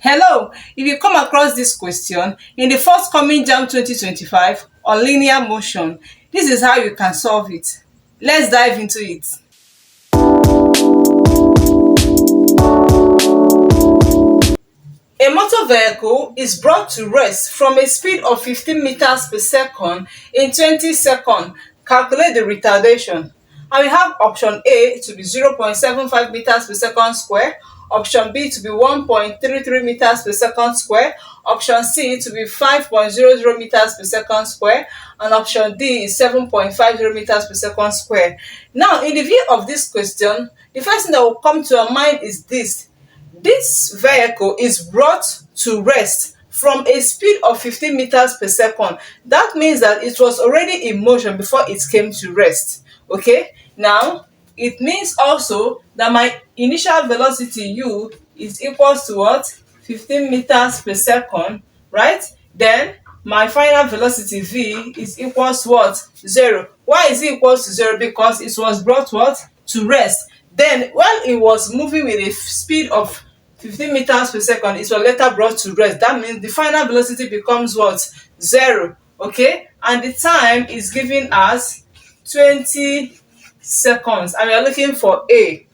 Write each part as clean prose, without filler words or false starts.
Hello, if you come across this question in the forthcoming JAMB 2025 on linear motion, this is how you can solve it. Let's dive into it. A motor vehicle is brought to rest from a speed of 15 meters per second in 20 seconds. Calculate the retardation. And we have option A to be 0.75 meters per second square, option B to be 1.33 meters per second square, option C to be 5.00 meters per second square, and option D is 7.50 meters per second square. Now, in the view of this question, the first thing that will come to our mind is this. This vehicle is brought to rest from a speed of 15 meters per second. That means that it was already in motion before it came to rest. Okay, now it means also that my initial velocity u is equals to what? 15 meters per second, right? Then my final velocity v is equals to what? 0. Why is it equals to 0? Because it was brought what? To rest. Then while it was moving with a speed of 15 meters per second, it was later brought to rest. That means the final velocity becomes what? 0. Okay, and the time is given as 20 seconds, and we are looking for A.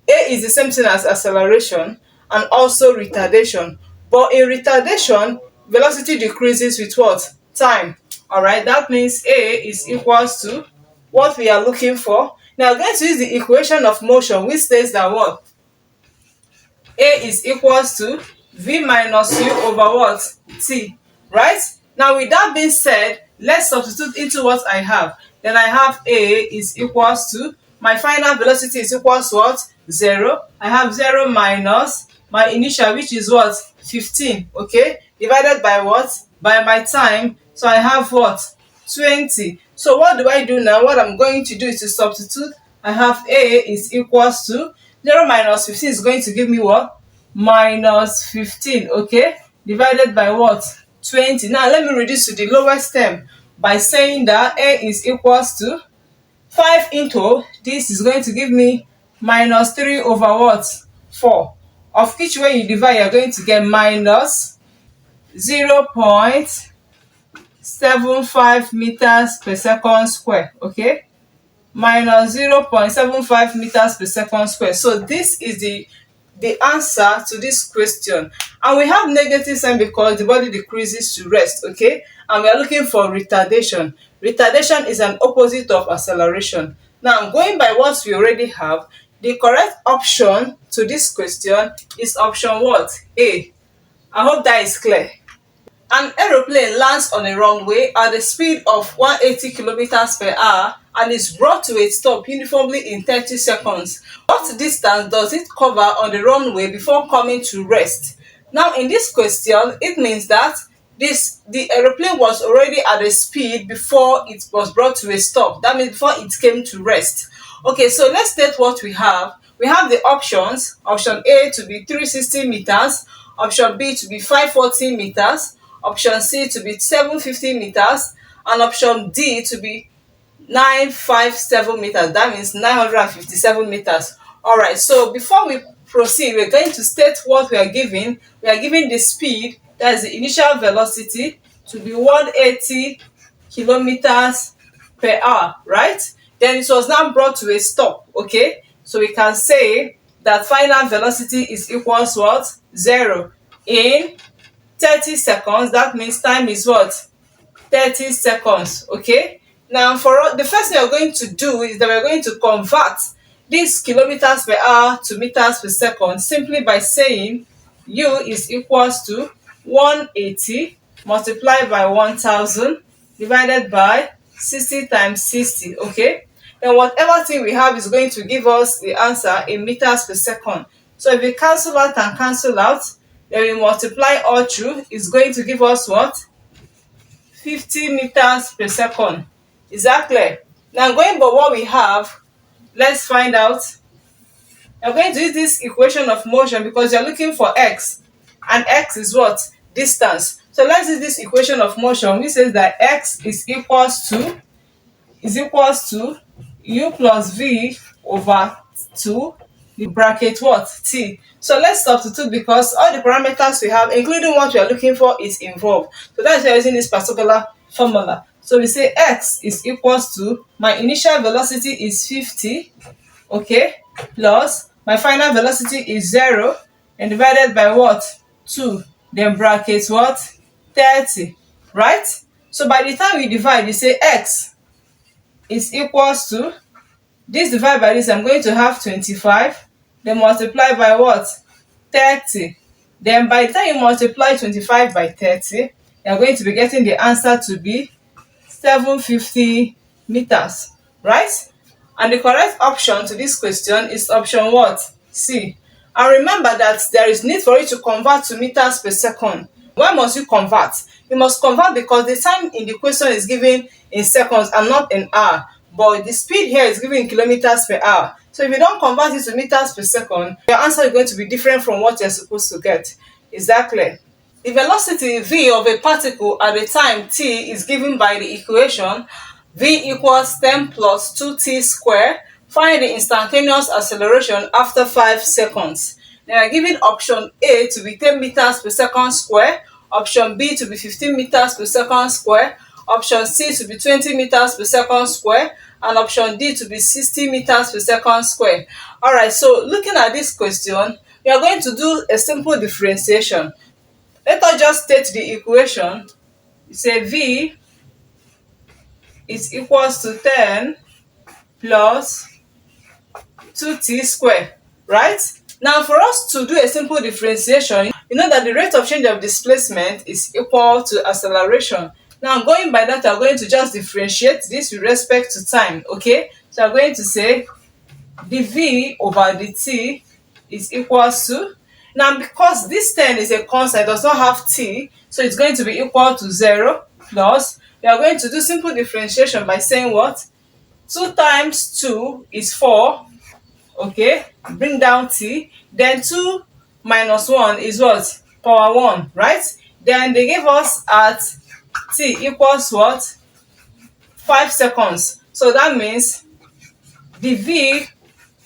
A is the same thing as acceleration and also retardation, but in retardation velocity decreases with what? Time. All right, that means A is equals to what we are looking for. Now we're going to use the equation of motion, which says that what? A is equals to v minus u over what? T, right? Now with that being said, let's substitute into what I have. Then I have A is equals to, my final velocity is equals to what? 0. I have 0 minus my initial, which is what? 15, okay? Divided by what? By my time. So I have what? 20. So what do I do now? What I'm going to do is to substitute. I have A is equals to 0 minus 15 is going to give me what? Minus 15, okay? Divided by what? 20. Now let me reduce to the lowest term by saying that A is equals to 5 into this is going to give me minus 3 over what? 4. Of which way you divide, you're going to get minus 0.75 meters per second square, okay? Minus 0.75 meters per second square. So this is the answer to this question, and we have negative sign because the body decreases to rest, okay? And we are looking for retardation. Retardation is an opposite of acceleration. Now going by what we already have, the correct option to this question is option what? A. I hope that is clear. An aeroplane lands on a runway at a speed of 180 kilometers per hour and is brought to a stop uniformly in 30 seconds. What distance does it cover on the runway before coming to rest? Now in this question, it means that the aeroplane was already at a speed before it was brought to a stop. That means before it came to rest. Okay, so let's state what we have. We have the options. Option A to be 360 meters, option B to be 540 meters, option C to be 750 meters, and option D to be 957 meters. That means 957 meters. All right, so before we proceed, we're going to state what we are given. We are given the speed, that is the initial velocity, to be 180 kilometers per hour, right? Then it was now brought to a stop, okay? So we can say that final velocity is equals what? 0 in 30 seconds. That means time is what? 30 seconds, okay? Now for the first thing we're going to do is that we're going to convert these kilometers per hour to meters per second simply by saying u is equals to 180 multiplied by 1000 divided by 60 times 60, okay? Then whatever thing we have is going to give us the answer in meters per second. So if we cancel out and cancel out, then we multiply all through, it's going to give us what? 50 meters per second. Is that clear? Now going by what we have, let's find out. I'm going to use this equation of motion because you're looking for x, and x is what? Distance. So let's use this equation of motion, which says that x is equals to u plus v over 2 you bracket what? T. So let's substitute because all the parameters we have, including what we are looking for, is involved. So that's why we're using this particular formula. So we say x is equals to, my initial velocity is 50, okay, plus my final velocity is 0, and divided by what? 2. Then bracket what? 30, right? So by the time we divide, you say x is equals to, this divided by this, I'm going to have 25, then multiply by what? 30. Then by the time you multiply 25 by 30, you're going to be getting the answer to be 750 meters, right? And the correct option to this question is option what? C. And remember that there is need for you to convert to meters per second. Why must you convert? You must convert because the time in the question is given in seconds and not in hour. But the speed here is given in kilometers per hour. So if you don't convert it to meters per second, your answer is going to be different from what you're supposed to get. Is that clear? The velocity v of a particle at the time t is given by the equation v equals 10 plus 2t squared. Find the instantaneous acceleration after 5 seconds. They are given option A to be 10 meters per second square, option B to be 15 meters per second square, option C to be 20 meters per second square, and option D to be 60 meters per second square. Alright, so looking at this question, we are going to do a simple differentiation. Let us just state the equation. You say V is equals to 10 plus 2t squared, right? Now for us to do a simple differentiation, you know that the rate of change of displacement is equal to acceleration. Now going by that, I'm going to just differentiate this with respect to time, okay? So I'm going to say dv over dt is equals to, now because this 10 is a constant, it does not have t, so it's going to be equal to 0 plus, we are going to do simple differentiation by saying what? 2 times 2 is 4, okay, bring down t, then 2 minus 1 is what? Power 1, right? Then they gave us at t equals what? 5 seconds. So that means the v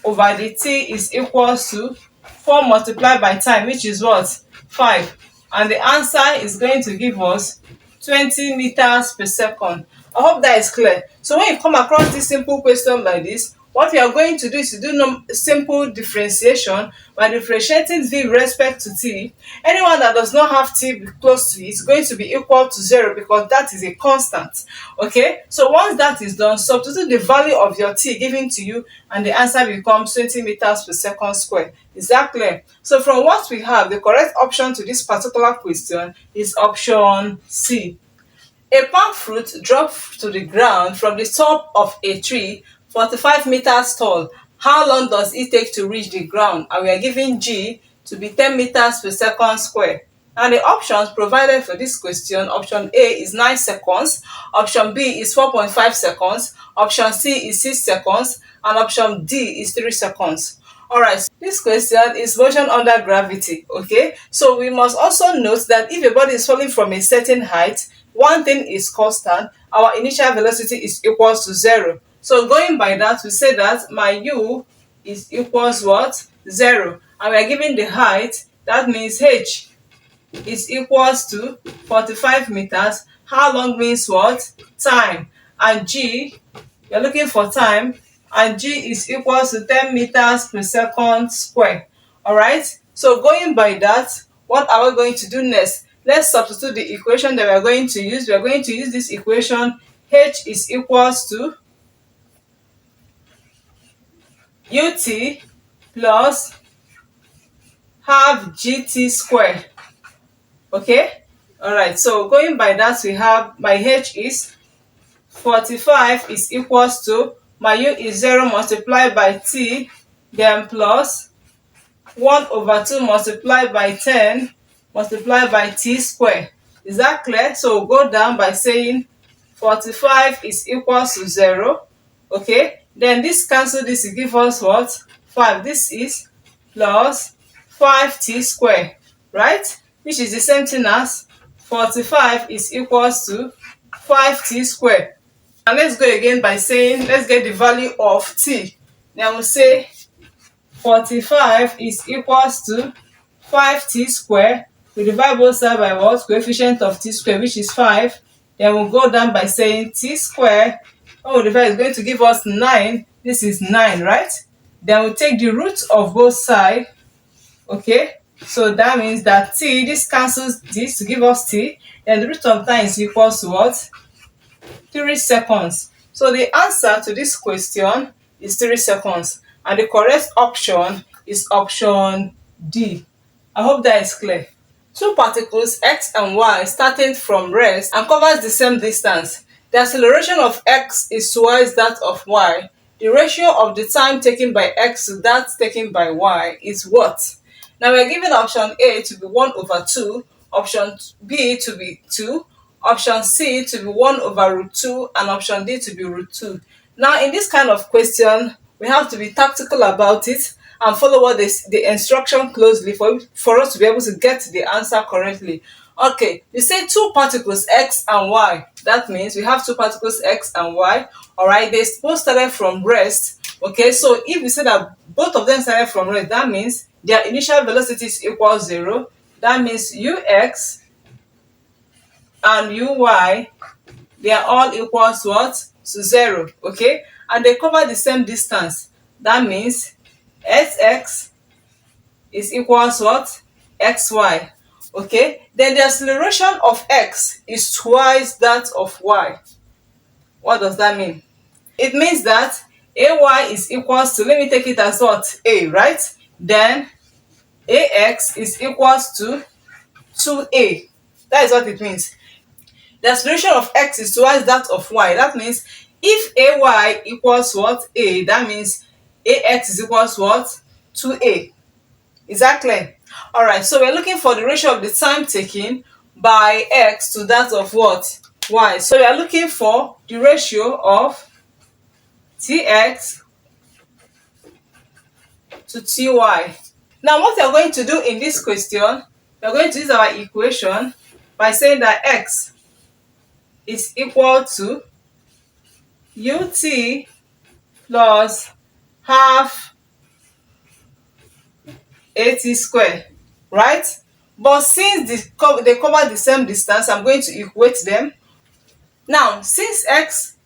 over the t is equals to 4 multiplied by time, which is what? 5. And the answer is going to give us 20 meters per second. I hope that is clear. So when you come across this simple question like this, what we are going to do is to do simple differentiation by differentiating v with respect to t. Anyone that does not have t close to it is going to be equal to 0 because that is a constant. Okay, so once that is done, substitute the value of your t given to you and the answer becomes 20 meters per second square. Is that clear? So from what we have, the correct option to this particular question is option C. A palm fruit dropped to the ground from the top of a tree 45 meters tall. How long does it take to reach the ground? And we are given G to be 10 meters per second square. And the options provided for this question, option A is 9 seconds, option B is 4.5 seconds, option C is 6 seconds, and option D is 3 seconds. Alright, this question is motion under gravity, okay? So we must also note that if a body is falling from a certain height, one thing is constant, our initial velocity is equals to 0. So going by that, we say that my u is equals what? 0. And we are given the height, that means h is equals to 45 meters. How long means what? Time. And g, you're looking for time, and g is equals to 10 meters per second square. Alright, so going by that, what are we going to do next? Let's substitute the equation that we are going to use. We are going to use this equation, h is equals to ut plus half gt squared. Okay, alright, so going by that, we have my h is 45 is equals to, my u is 0 multiplied by t, then plus 1 over 2 multiplied by 10 multiplied by t squared. Is that clear? So we'll go down by saying 45 is equals to 0. Okay, then this cancel this to give us what? 5. This is plus 5t squared, right? Which is the same thing as 45 is equals to 5t squared. And let's go again by saying, let's get the value of t. Then we'll say 45 is equals to 5t square. We divide both sides by what? Coefficient of t square, which is 5. Then we'll go down by saying t square. When we divide, it's going to give us 9. This is 9, right? Then we'll take the root of both sides. Okay, so that means that t, this cancels this to give us t. Then the root of 9 is equals to what? 3 seconds. So the answer to this question is 3 seconds. And the correct option is option D. I hope that is clear. Two particles x and y starting from rest and covers the same distance. The acceleration of x is twice that of y. The ratio of the time taken by x to that taken by y is what? Now we are given option A to be 1/2, option B to be 2, option C to be 1/√2, and option D to be √2. Now in this kind of question, we have to be tactical about it and follow what the instruction closely for us to be able to get the answer correctly. Okay, we say two particles x and y. That means we have two particles x and y. All right, they both started from rest. Okay, so if we say that both of them started from rest, that means their initial velocity is equal 0. That means ux and uy, they are all equals what? To 0. Okay, and they cover the same distance. That means sx is equals what? Xy. Okay, then the acceleration of x is twice that of y. What does that mean? It means that ay is equals to, let me take it as what? A, right? Then ax is equals to 2a. That is what it means. The acceleration of x is twice that of y. That means if ay equals what? A, that means ax is equals what? 2a. Is that clear? Alright, so we're looking for the ratio of the time taken by x to that of what? Y. So we are looking for the ratio of tx to ty. Now what we are going to do in this question, we are going to use our equation by saying that x is equal to ut plus half at square, right? But since they cover the same distance, I'm going to equate them. Now since x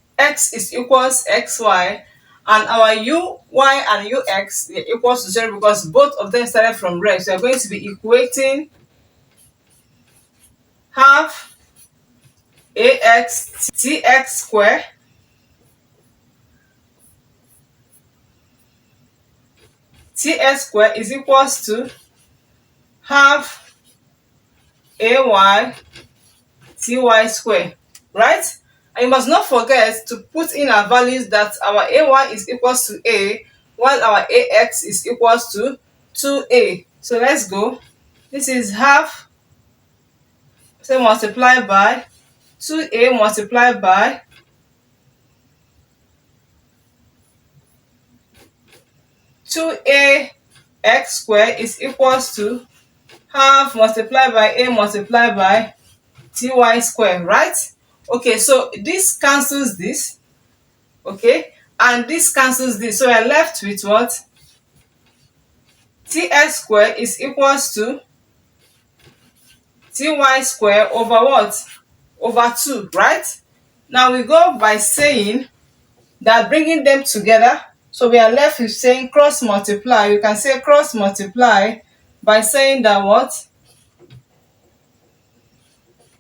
is equals xy and our uy and ux they equals to 0 because both of them started from rest, we are going to be equating half ax tx square ts square is equals to half ay ty square, right? And you must not forget to put in our values that our ay is equals to a while our ax is equals to 2a. So let's go. This is half, so multiply by 2a multiplied by 2a x square is equals to half multiplied by a multiplied by ty square, right? Okay, so this cancels this, okay, and this cancels this, so we are left with what? ts square is equals to ty square over what? Over 2, right? Now we go by saying that bringing them together, so we are left with saying cross multiply. You can say cross multiply by saying that what?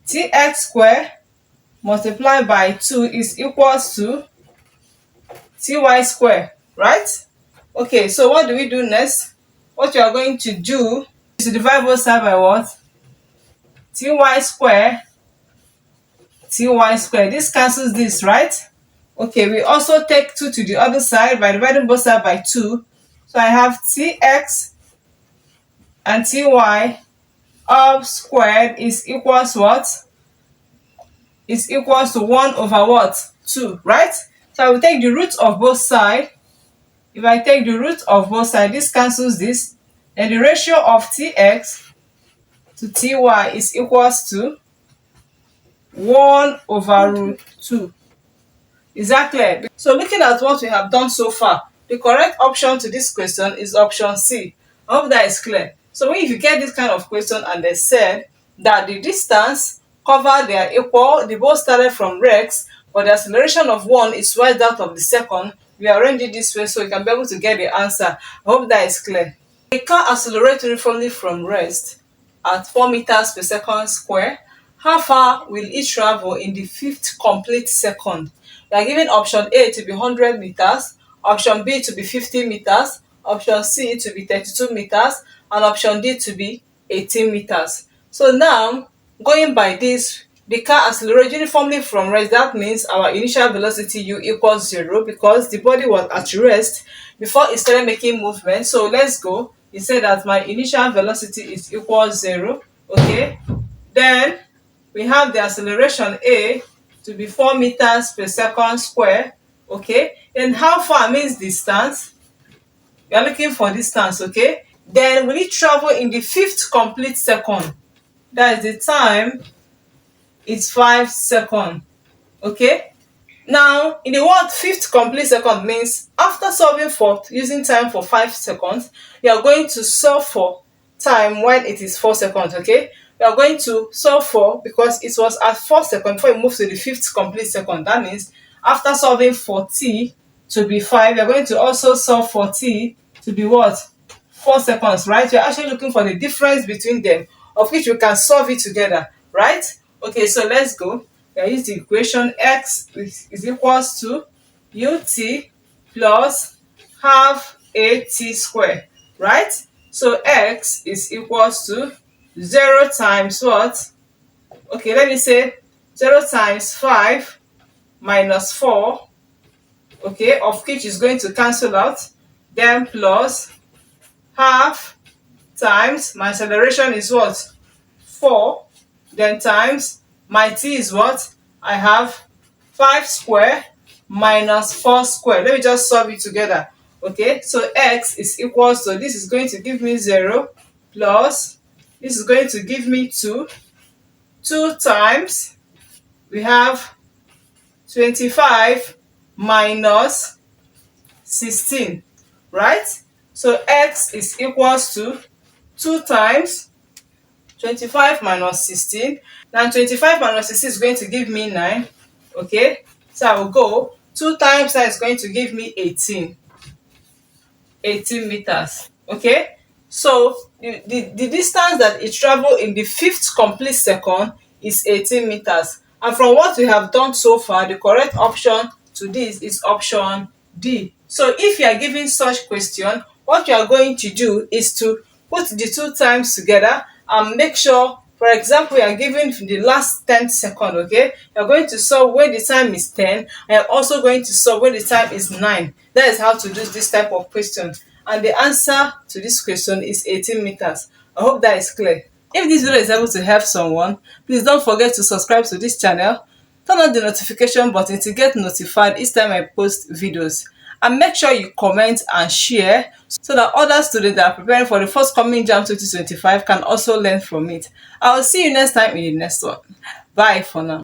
tx square multiplied by 2 is equals to ty square, right? Okay, so what do we do next? What you are going to do is to divide both sides by what? ty square ty square. This cancels this, right? Okay, we also take 2 to the other side by dividing both sides by 2. So I have tx and ty all squared is equals what? Is equals to 1 over what? 2, right? So I will take the root of both sides. If I take the root of both sides, this cancels this. And the ratio of tx to ty is equals to 1/√2. Is that clear? So looking at what we have done so far, the correct option to this question is option C. I hope that is clear. So if you get this kind of question and they said that the distance covered they are equal, they both started from Rex, but the acceleration of one is twice that of the second, we arrange it this way so you can be able to get the answer. I hope that is clear. A car accelerates uniformly from rest at 4 meters per second square. How far will it travel in the fifth complete second? We are given option A to be 100 meters, option B to be 50 meters, option C to be 32 meters, and option D to be 18 meters. So now, going by this, the car accelerates uniformly from rest. That means our initial velocity u equals 0 because the body was at rest before it started making movement. So let's go. It said that my initial velocity is equal 0. Okay. Then we have the acceleration A to be 4 meters per second square. Okay. Then how far means distance. We are looking for distance. Okay. Then will it travel in the fifth complete second? That is the time. It's 5 seconds. Okay. Now, in the word fifth complete second means after solving for using time for 5 seconds, you are going to solve for time when it is 4 seconds. Okay. We are going to solve for because it was at 4 seconds before we move to the fifth complete second. That means after solving for t to be 5, we are going to also solve for t to be what? 4 seconds, right? We are actually looking for the difference between them, of which we can solve it together, right? Okay, so let's go. We use the equation x is equals to ut plus half at squared, right? So x is equals to 0 times what? Okay, let me say 0 times 5 minus 4, okay, of which is going to cancel out, then plus half times my acceleration is what? 4, then times my t is what? I have 5 square minus 4 square. Let me just solve it together. Okay, so x is equals to, this is going to give me 0 plus, this is going to give me 2. 2 times, we have 25 minus 16, right? So x is equals to 2 times 25 minus 16. Now 25 minus 16 is going to give me 9. Okay, so I will go 2 times that is going to give me 18 meters. Okay, so the distance that it traveled in the fifth complete second is 18 meters. And from what we have done so far, the correct option to this is option D. So if you are given such question, what you are going to do is to put the 2 times together and make sure, for example, you are given the last 10 seconds, okay? You are going to solve when the time is 10, and you are also going to solve when the time is 9. That is how to do this type of question. And the answer to this question is 18 meters. I hope that is clear. If this video is able to help someone, please don't forget to subscribe to this channel, turn on the notification button to get notified each time I post videos, and make sure you comment and share so that other students that are preparing for the forthcoming JAMB 2025 can also learn from it. I will see you next time in the next one. Bye for now.